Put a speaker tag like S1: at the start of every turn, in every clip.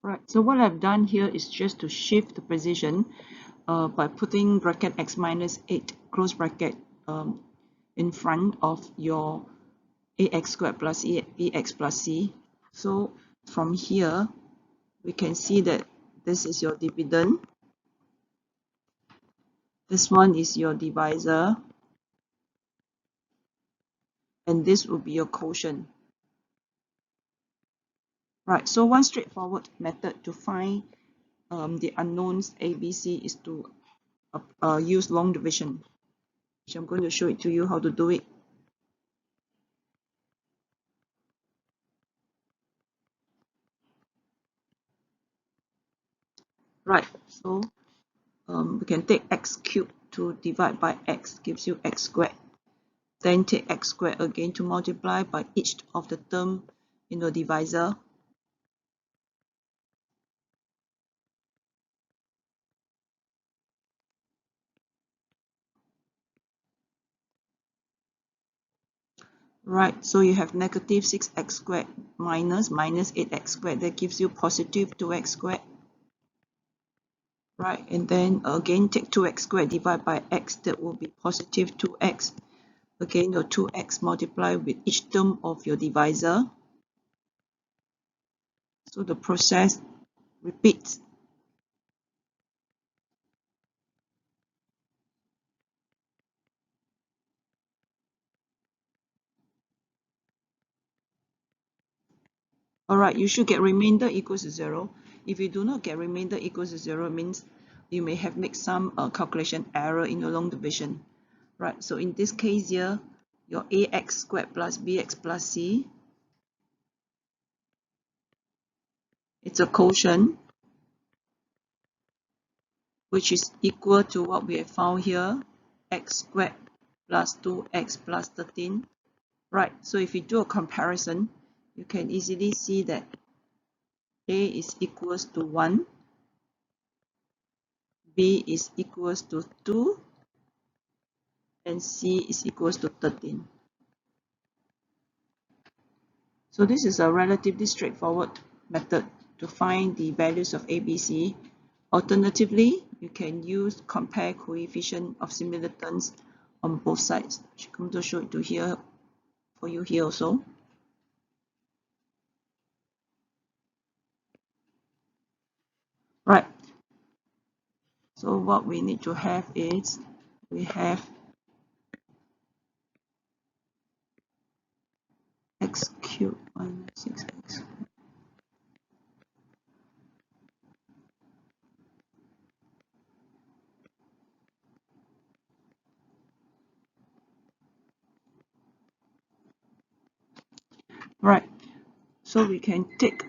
S1: Right, so what I've done here is just to shift the position by putting bracket x minus 8 close bracket in front of your ax squared plus bx plus c. So from here, we can see that this is your dividend. This one is your divisor. And this will be your quotient. Right, so one straightforward method to find the unknowns ABC is to use long division, which I'm going to show it to you how to do it. Right, so we can take x cubed to divide by x, gives you x squared. Then take x squared again to multiply by each of the term in the divisor. Right, so you have negative 6x squared minus 8x squared. That gives you positive 2x squared. Right, and then again take 2x squared divided by x, that will be positive 2x. Again, your 2x multiply with each term of your divisor. So the process repeats. Alright, you should get remainder equals to 0. If you do not get remainder equals to 0, it means you may have made some calculation error in your long division. Right, so in this case here, your ax squared plus bx plus c, it's a quotient, which is equal to what we have found here, x squared plus 2x plus 13. Right, so if you do a comparison, you can easily see that a is equals to 1, b is equals to 2, and c is equals to 13. So this is a relatively straightforward method to find the values of ABC. Alternatively, you can use compare coefficient of similar terms on both sides. I'm going to show it to here for you here also. Right. So what we need to have is we have x cubed minus 6x. Right. So we can take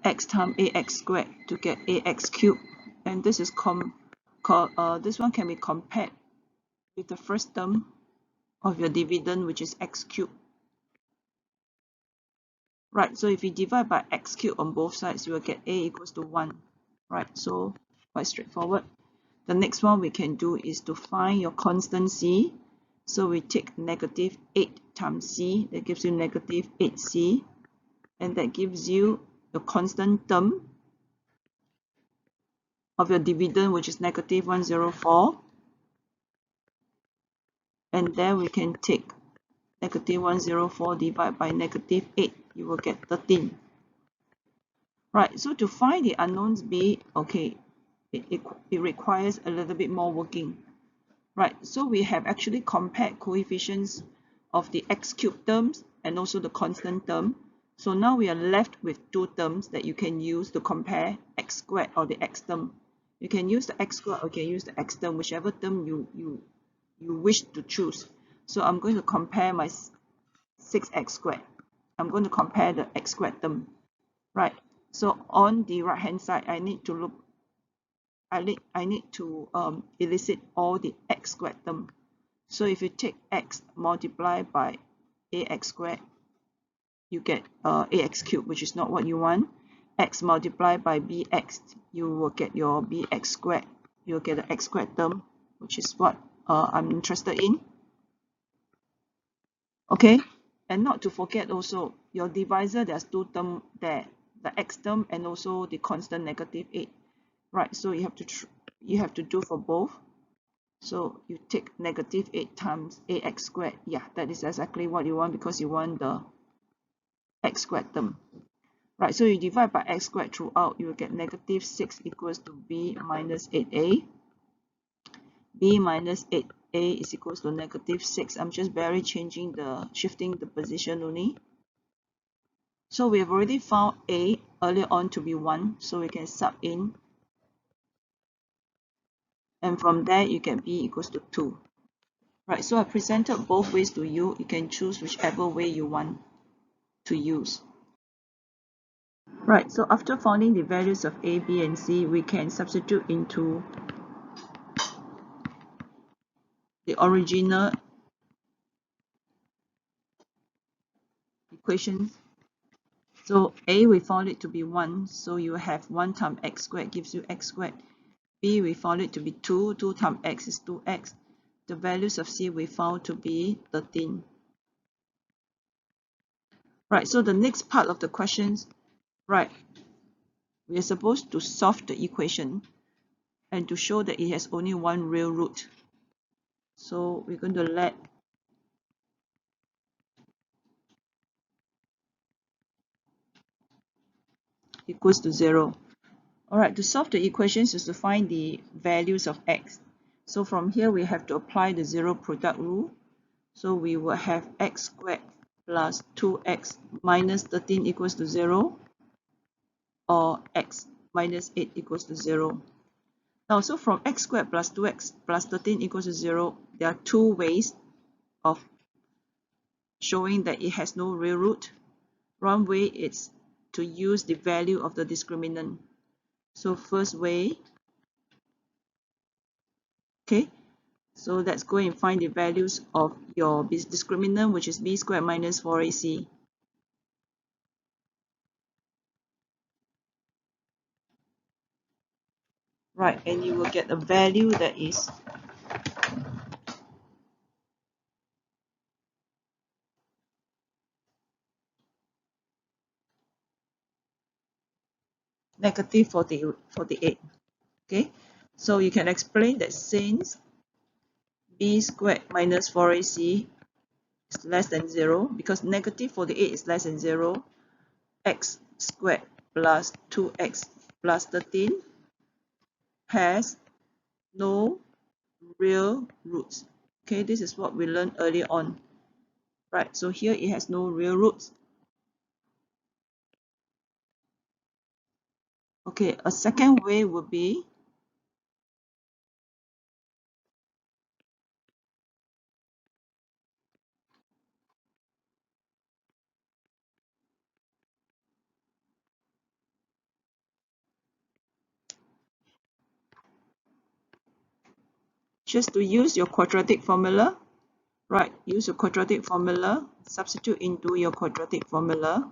S1: x times ax squared to get ax cubed, and this is this one can be compared with the first term of your dividend, which is x cubed. Right, so if you divide by x cubed on both sides, you will get a equals to 1. Right, so quite straightforward. The next one we can do is to find your constant c. So we take negative 8 times c, that gives you negative 8c, and that gives you the constant term of your dividend, which is negative 104. And then we can take negative 104 divided by negative 8, you will get 13. Right, so to find the unknowns b, okay, it requires a little bit more working. Right, so we have actually compared coefficients of the x cubed terms and also the constant term. So now we are left with two terms that you can use to compare x squared or the x term. You can use the x squared or you can use the x term, whichever term you wish to choose. So I'm going to compare my 6x squared. I'm going to compare the x squared term. Right, so on the right hand side, I need to elicit all the x squared term. So if you take x multiplied by ax squared, you get ax cubed, which is not what you want. X multiplied by bx, you will get your bx squared. You'll get the x squared term, which is what I'm interested in. Okay, and not to forget also, your divisor, there's two terms there. the x term and also the constant negative 8, right? So you have to do for both. So you take negative 8 times ax squared. Yeah, that is exactly what you want because you want the x squared term. Right, so you divide by x squared throughout, you will get negative 6 equals to b minus 8a. b minus 8a is equals to negative 6. I'm just barely shifting the position only. So we have already found a earlier on to be 1, so we can sub in. And from there, you get b equals to 2. Right, so I presented both ways to you. You can choose whichever way you want to use. Right, so after finding the values of a, b, and c, we can substitute into the original equations. So a, we found it to be 1, so you have 1 times x squared gives you x squared. b, we found it to be 2, 2 times x is 2x. The values of c we found to be 13. Right, so the next part of the questions, right, we are supposed to solve the equation and to show that it has only one real root. So we're going to let equals to 0. Alright, to solve the equations is to find the values of x. So from here we have to apply the zero product rule. So we will have x squared plus 2x minus 13 equals to 0, or x minus 8 equals to 0. Now, so from x squared plus 2x plus 13 equals to 0, there are two ways of showing that it has no real root. One way is to use the value of the discriminant. So first way, okay, so let's go and find the values of your discriminant, which is b squared minus 4ac. Right, and you will get a value that is negative 48. Okay, so you can explain that since b squared minus 4ac is less than 0, because negative 48 is less than 0, x squared plus 2x plus 13 has no real roots. Okay, this is what we learned earlier on. Right, so here it has no real roots. Okay, a second way would be just to use your quadratic formula. Right, use your quadratic formula, substitute into your quadratic formula.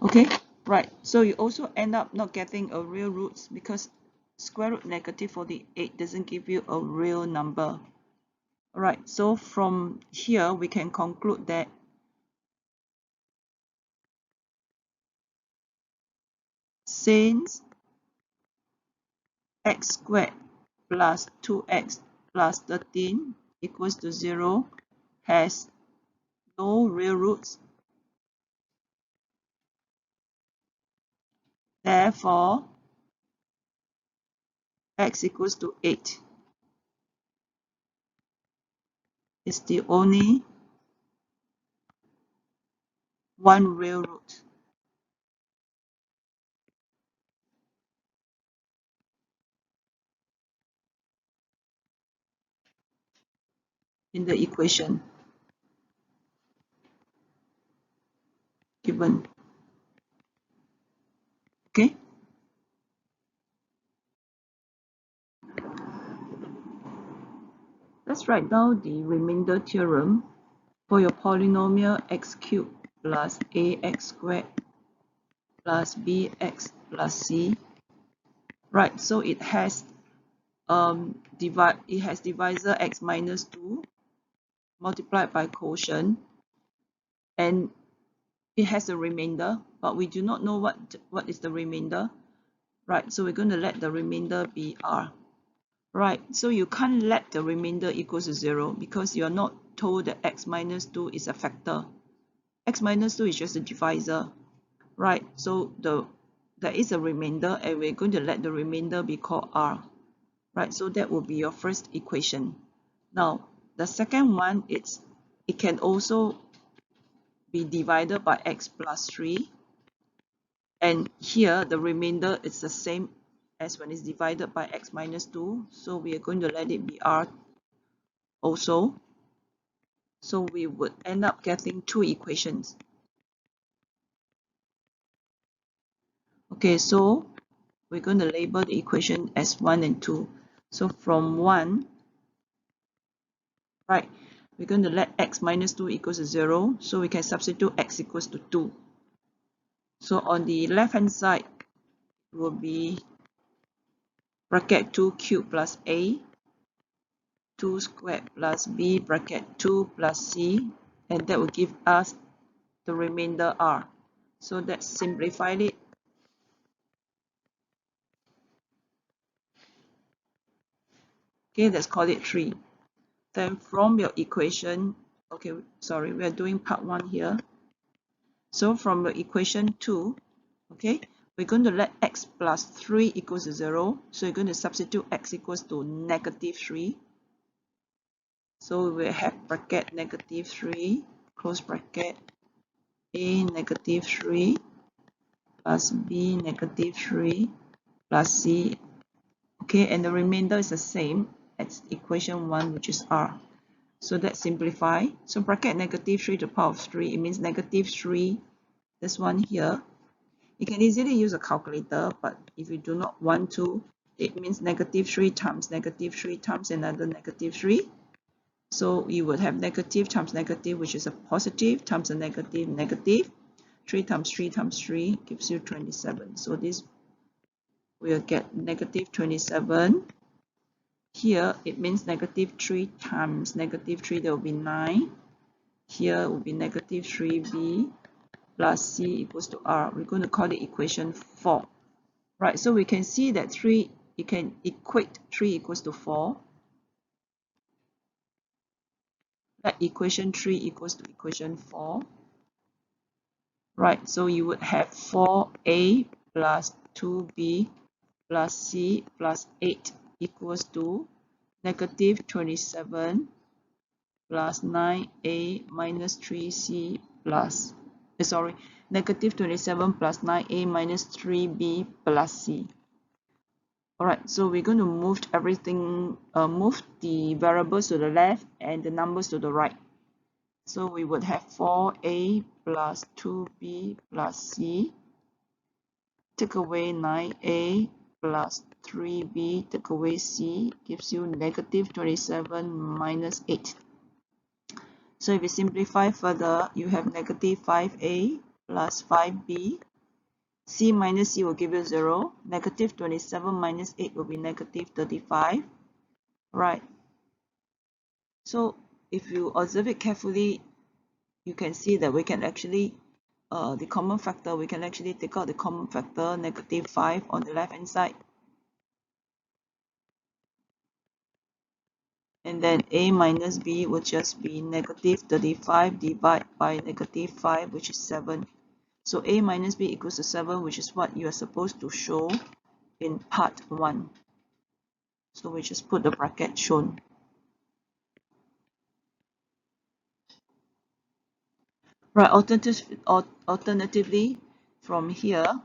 S1: Okay, right, so you also end up not getting a real roots because square root negative 48 doesn't give you a real number. Alright, so from here we can conclude that since x squared plus 2x plus 13 equals to 0 has no real roots, therefore x equals to 8 is the only one real root. in the equation given. Okay. Let's write down the remainder theorem for your polynomial x cubed plus ax squared plus bx plus c. Right, so it has divisor x minus 2 multiplied by quotient, and it has a remainder, but we do not know what is the remainder. Right, so we're going to let the remainder be r. Right, so you can't let the remainder equals to 0 because you're not told that x minus 2 is a factor. X minus 2 is just a divisor. Right, so there is a remainder, and we're going to let the remainder be called r. Right, so that will be your first equation. Now, the second one, it can also be divided by x plus 3. And here, the remainder is the same as when it's divided by x minus 2. So we are going to let it be r also. So we would end up getting two equations. Okay, so we're going to label the equation as 1 and 2. So from 1, right, we're going to let x minus 2 equals to 0. So we can substitute x equals to 2. So on the left hand side will be bracket 2 cubed plus a, 2 squared plus b bracket 2 plus c, and that will give us the remainder r. So let's simplify it. Okay, let's call it 3. Then from your equation, okay, sorry, we are doing part 1 here. So from your equation 2, okay, we're going to let x plus 3 equals to 0. So you're going to substitute x equals to negative 3. So we have bracket negative 3, close bracket, a negative 3 plus b negative 3 plus c. Okay, and the remainder is the same as equation 1, which is r. So let's simplify. So bracket negative 3 to the power of 3, it means negative 3, this one here. You can easily use a calculator, but if you do not want to, it means negative 3 times another negative 3. So you would have negative times negative, which is a positive, times a negative, negative. 3 times 3 times 3 gives you 27. So this will get negative 27. Here it means negative 3 times negative 3, there will be 9. Here will be negative 3b plus c equals to r. We're going to call it equation 4. Right, so we can see that you can equate 3 equals to 4. Let equation 3 equals to equation 4. Right, so you would have 4a plus 2b plus c plus 8 equals to negative 27 plus 9a minus 3c plus, negative 27 plus 9a minus 3b plus c. Alright, so we're going to move everything, move the variables to the left and the numbers to the right. So we would have 4a plus 2b plus c. Take away 9a plus 3b, take away c, gives you negative 27 minus 8. So if you simplify further, you have negative 5a plus 5b. C minus c will give you 0. Negative 27 minus 8 will be negative 35. Right. So if you observe it carefully, you can see that we can actually, the common factor, we can actually take out the common factor, negative 5 on the left hand side. And then a minus b will just be negative 35 divided by negative 5, which is 7. So a minus b equals to 7, which is what you are supposed to show in part 1. So we just put the bracket shown. Right, alternatively, from here,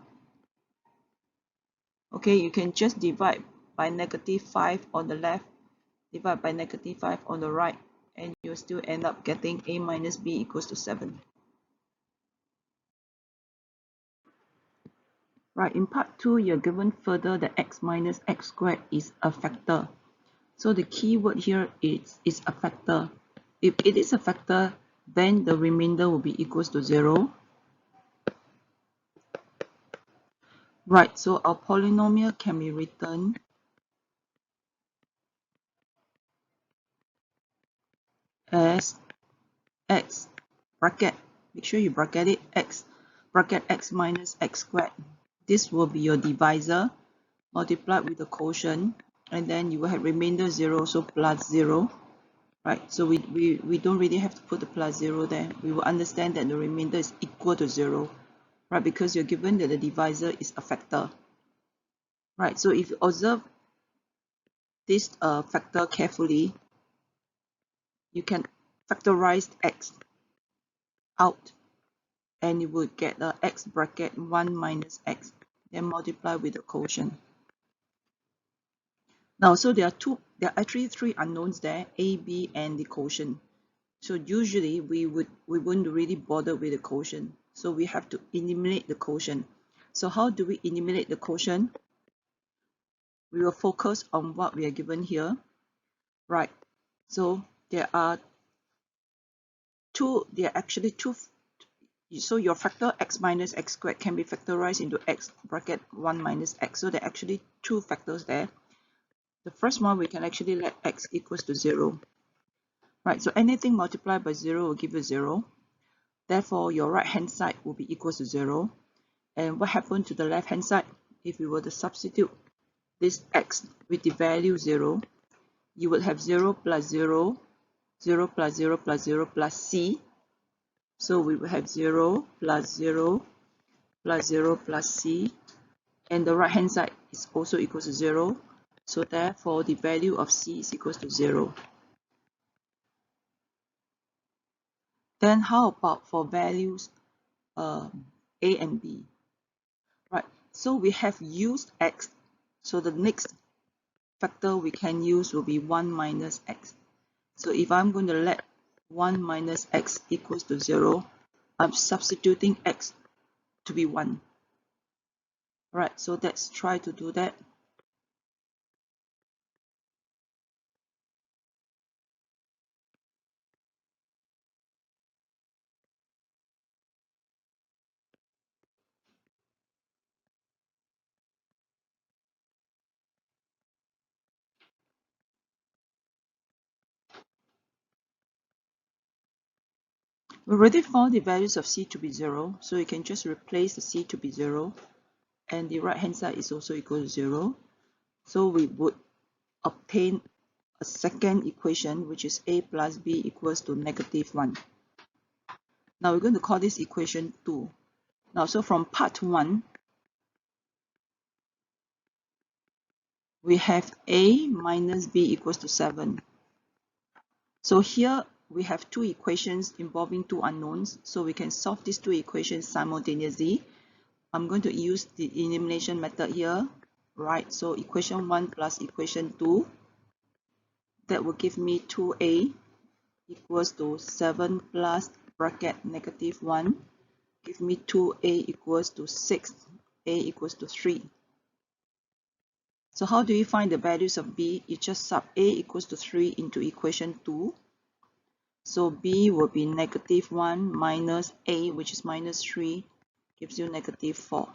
S1: okay, you can just divide by negative 5 on the left, divide by negative 5 on the right, and you'll still end up getting a minus b equals to 7. Right, in part 2, you're given further that x minus x squared is a factor. So the key word here is a factor. If it is a factor, then the remainder will be equals to 0. Right, so our polynomial can be written as x bracket, make sure you bracket it, x bracket x minus x squared. This will be your divisor multiplied with the quotient, and then you will have remainder 0, so plus 0. Right, so we don't really have to put the plus 0 there. We will understand that the remainder is equal to 0, right, because you're given that the divisor is a factor. Right, so if you observe this factor carefully, you can factorize x out, and you will get a x bracket 1 minus x, then multiply with the quotient. Now, so there are actually three unknowns there, a, b, and the quotient. So usually we wouldn't really bother with the quotient. So we have to eliminate the quotient. So how do we eliminate the quotient? We will focus on what we are given here. Right. So there are actually two. So your factor x minus x squared can be factorized into x bracket 1 minus x. So there are actually two factors there. The first one, we can actually let x equals to 0. Right, so anything multiplied by 0 will give you 0. Therefore, your right hand side will be equals to 0. And what happened to the left hand side? If we were to substitute this x with the value 0, you would have 0 plus 0, 0 plus 0 plus 0 plus c. So we will have 0 plus 0 plus 0 plus c. And the right hand side is also equals to 0. So therefore, the value of c is equals to 0. Then how about for values a and b? Right, so we have used x. So the next factor we can use will be 1 minus x. So if I'm going to let 1 minus x equals to 0, I'm substituting x to be 1. Right, so let's try to do that. We already found the values of c to be 0, so you can just replace the c to be 0, and the right hand side is also equal to 0. So we would obtain a second equation, which is a plus b equals to negative 1. Now we're going to call this equation 2. Now, so from part 1, we have a minus b equals to 7. So here we have two equations involving two unknowns, so we can solve these two equations simultaneously. I'm going to use the elimination method here, right? So equation 1 plus equation 2, that will give me 2a equals to 7 plus bracket negative 1, give me 2a equals to 6, a equals to 3. So how do you find the values of b? You just sub a equals to 3 into equation 2. So b will be negative 1 minus a, which is minus 3, gives you negative 4.